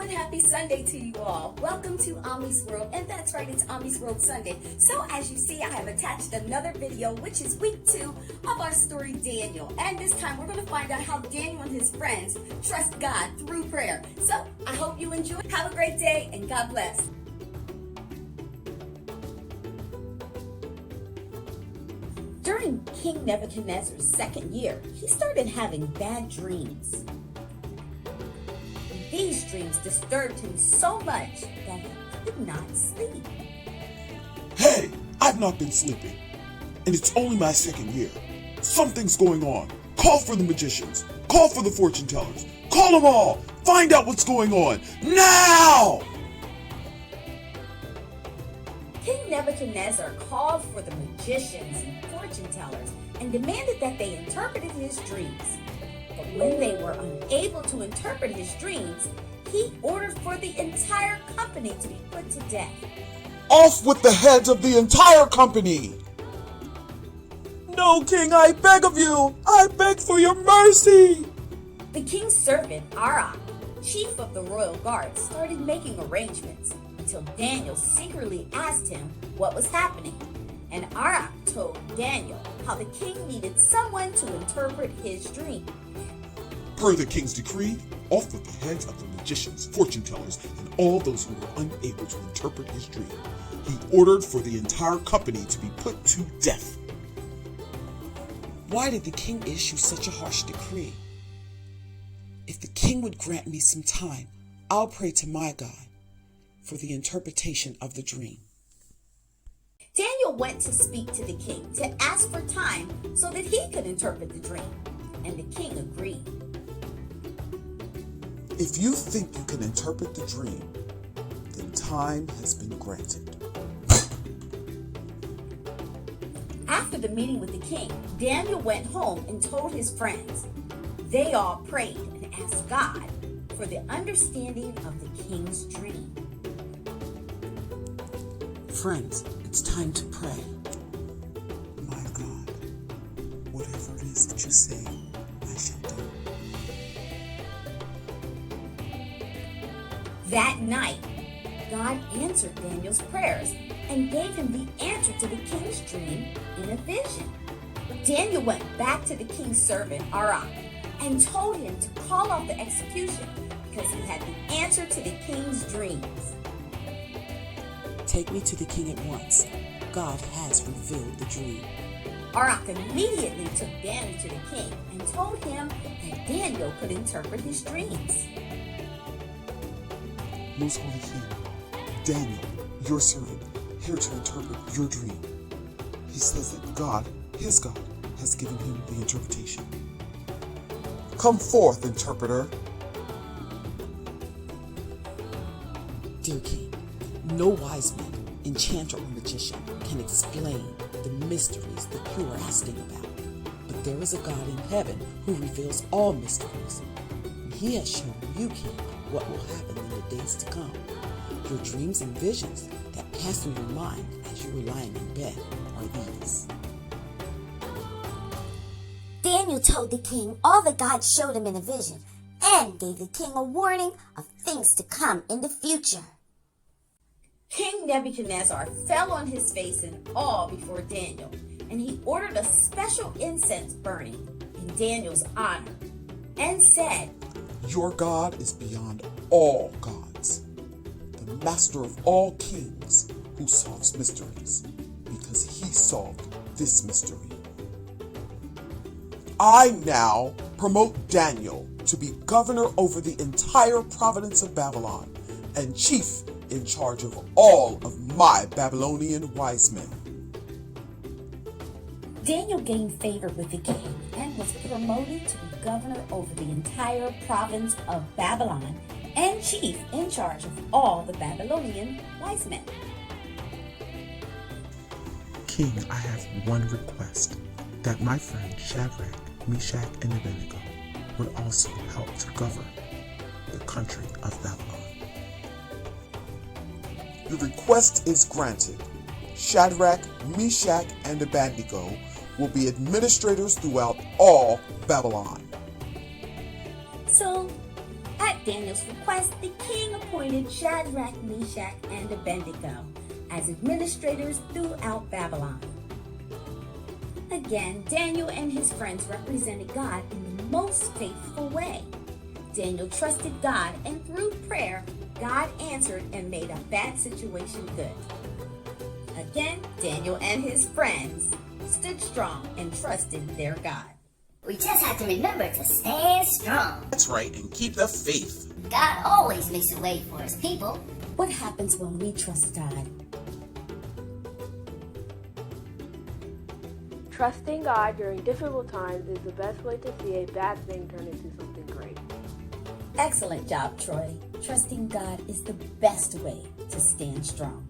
and happy Sunday to you all. Welcome to Ommy'z World, and that's right, it's Ommy'z World Sunday. So as you see, I have attached another video, which is week 2 of our story, Daniel. And this time, we're going to find out how Daniel and his friends trust God through prayer. So I hope you enjoy. Have a great day, and God bless. During King Nebuchadnezzar's second year, he started having bad dreams. These dreams disturbed him so much that he could not sleep. Hey, I've not been sleeping, and it's only my second year. Something's going on. Call for the magicians. Call for the fortune tellers. Call them all. Find out what's going on. Now! King Nebuchadnezzar called for the magicians and fortune tellers and demanded that they interpreted his dreams. But when they were unable to interpret his dreams, he ordered for the entire company to be put to death. Off with the heads of the entire company! No, King, I beg of you! I beg for your mercy! The king's servant, Arach, chief of the royal guard, started making arrangements until Daniel secretly asked him what was happening. And Arach told Daniel how the king needed someone to interpret his dream. Per the king's decree, off with the heads of the magicians, fortune tellers, and all those who were unable to interpret his dream. He ordered for the entire company to be put to death. Why did the king issue such a harsh decree? If the king would grant me some time, I'll pray to my God for the interpretation of the dream. Daniel went to speak to the king to ask for time so that he could interpret the dream, and the king agreed. If you think you can interpret the dream, then time has been granted. After the meeting with the king, Daniel went home and told his friends. They all prayed and asked God for the understanding of the king's dream. Friends, it's time to pray. My God, whatever it is that you say, I shall do. That night, God answered Daniel's prayers and gave him the answer to the king's dream in a vision. Daniel went back to the king's servant, Arach, and told him to call off the execution because he had the answer to the king's dreams. Take me to the king at once. God has revealed the dream. Arach immediately took Daniel to the king and told him that Daniel could interpret his dreams. Most Holy King, Daniel, your servant, here to interpret your dream. He says that God, his God, has given him the interpretation. Come forth, interpreter. Dear king, no wise man, enchanter, or magician can explain the mysteries that you are asking about. But there is a God in heaven who reveals all mysteries. And he has shown you, king, what will happen in the days to come. Your dreams and visions that pass through your mind as you were lying in bed are these. Daniel told the king all that God showed him in a vision and gave the king a warning of things to come in the future. King Nebuchadnezzar fell on his face in awe before Daniel, and he ordered a special incense burning in Daniel's honor and said, Your God is beyond all gods, the master of all kings who solves mysteries, because he solved this mystery. I now promote Daniel to be governor over the entire province of Babylon and chief in charge of all of my Babylonian wise men. Daniel gained favor with the king and was promoted to be governor over the entire province of Babylon and chief in charge of all the Babylonian wise men. King, I have one request, that my friend Shadrach, Meshach, and Abednego would also help to govern the country of Babylon. Your request is granted. Shadrach, Meshach, and Abednego will be administrators throughout all Babylon. So, At Daniel's request, the king appointed Shadrach, Meshach, and Abednego as administrators throughout Babylon. Again, Daniel and his friends represented God in the most faithful way. Daniel trusted God, and through prayer, God answered and made a bad situation good. Again, Daniel and his friends stood strong and trusted their God. We just have to remember to stand strong. That's right, and keep the faith. God always makes a way for his people. What happens when we trust God? Trusting God during difficult times is the best way to see a bad thing turn into something great. Excellent job, Troy. Trusting God is the best way to stand strong.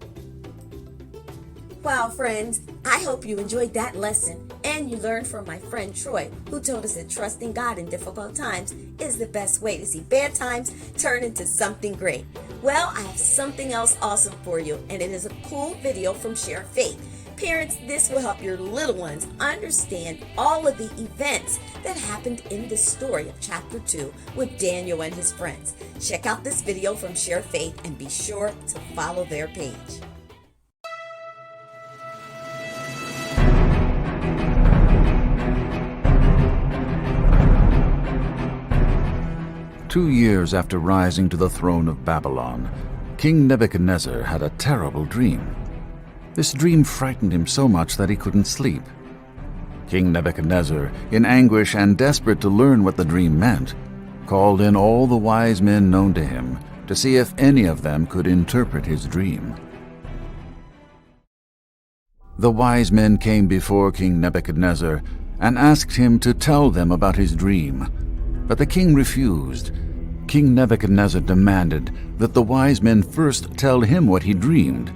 Wow, friends, I hope you enjoyed that lesson and you learned from my friend Troy, who told us that trusting God in difficult times is the best way to see bad times turn into something great. Well, I have something else awesome for you, and it is a cool video from Share Faith. Parents, this will help your little ones understand all of the events that happened in the story of chapter 2 with Daniel and his friends. Check out this video from Share Faith and be sure to follow their page. Two years after rising to the throne of Babylon, King Nebuchadnezzar had a terrible dream. This dream frightened him so much that he couldn't sleep. King Nebuchadnezzar, in anguish and desperate to learn what the dream meant, called in all the wise men known to him to see if any of them could interpret his dream. The wise men came before King Nebuchadnezzar and asked him to tell them about his dream, but the king refused. King Nebuchadnezzar demanded that the wise men first tell him what he dreamed,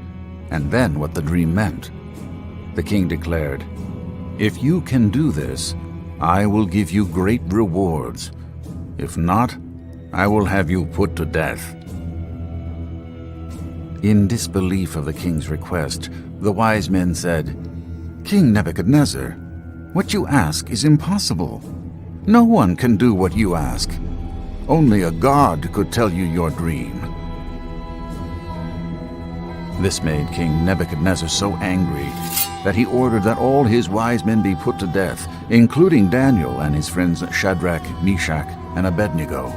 and then what the dream meant. The king declared, "If you can do this, I will give you great rewards. If not, I will have you put to death." In disbelief of the king's request, the wise men said, "King Nebuchadnezzar, what you ask is impossible. No one can do what you ask. Only a god could tell you your dream." This made King Nebuchadnezzar so angry that he ordered that all his wise men be put to death, including Daniel and his friends Shadrach, Meshach, and Abednego.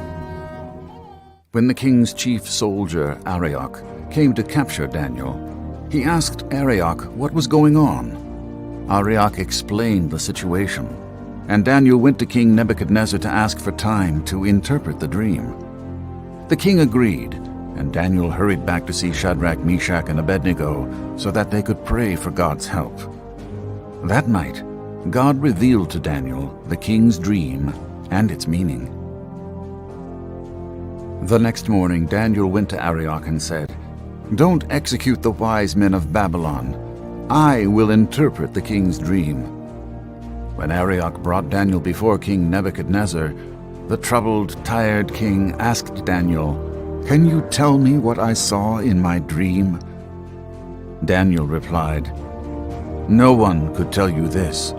When the king's chief soldier, Arioch, came to capture Daniel, he asked Arioch what was going on. Arioch explained the situation, and Daniel went to King Nebuchadnezzar to ask for time to interpret the dream. The king agreed, and Daniel hurried back to see Shadrach, Meshach, and Abednego so that they could pray for God's help. That night, God revealed to Daniel the king's dream and its meaning. The next morning, Daniel went to Arioch and said, "Don't execute the wise men of Babylon. I will interpret the king's dream." When Arioch brought Daniel before King Nebuchadnezzar, the troubled, tired king asked Daniel, "Can you tell me what I saw in my dream?" Daniel replied, "No one could tell you this,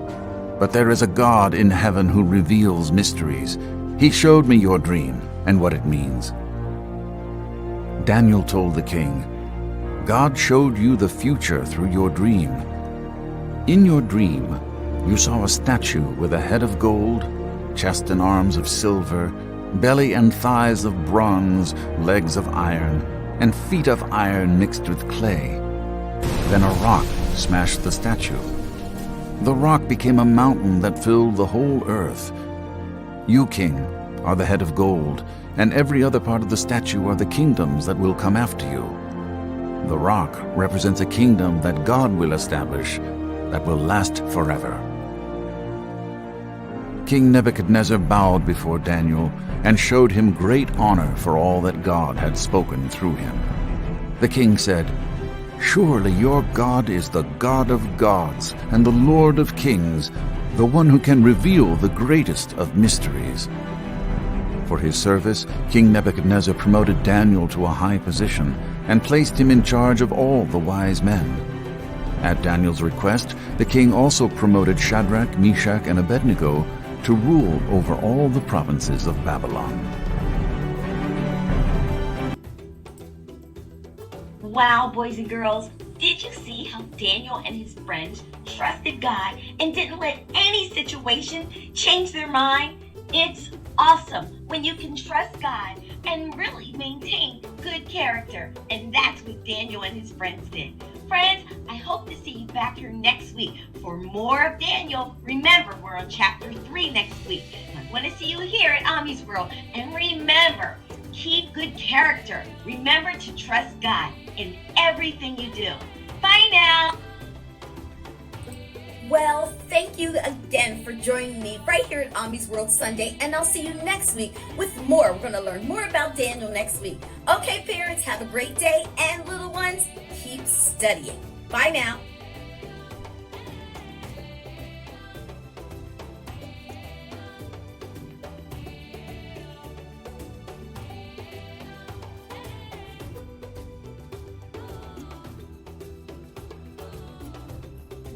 but there is a God in heaven who reveals mysteries. He showed me your dream and what it means." Daniel told the king, "God showed you the future through your dream. In your dream, you saw a statue with a head of gold, chest and arms of silver, belly and thighs of bronze, legs of iron, and feet of iron mixed with clay. Then a rock smashed the statue. The rock became a mountain that filled the whole earth. You, king, are the head of gold, and every other part of the statue are the kingdoms that will come after you. The rock represents a kingdom that God will establish that will last forever." King Nebuchadnezzar bowed before Daniel and showed him great honor for all that God had spoken through him. The king said, "Surely your God is the God of gods and the Lord of kings, the one who can reveal the greatest of mysteries." For his service, King Nebuchadnezzar promoted Daniel to a high position and placed him in charge of all the wise men. At Daniel's request, the king also promoted Shadrach, Meshach, and Abednego to rule over all the provinces of Babylon. Wow, boys and girls, did you see how Daniel and his friends trusted God and didn't let any situation change their mind? It's awesome when you can trust God and really maintain good character. And that's what Daniel and his friends did. Friends, I hope to see you back here next week for more of Daniel. Remember, we're on chapter 3 next week. I want to see you here at Ommy'z World. And remember, keep good character. Remember to trust God in everything you do. Bye now. Well, thank you again for joining me right here at Ommy'z World Sunday, and I'll see you next week with more. We're going to learn more about Daniel next week. Okay, parents, have a great day, and little ones, keep studying. Bye now.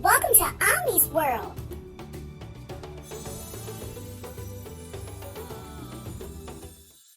Welcome to Ommy'z World.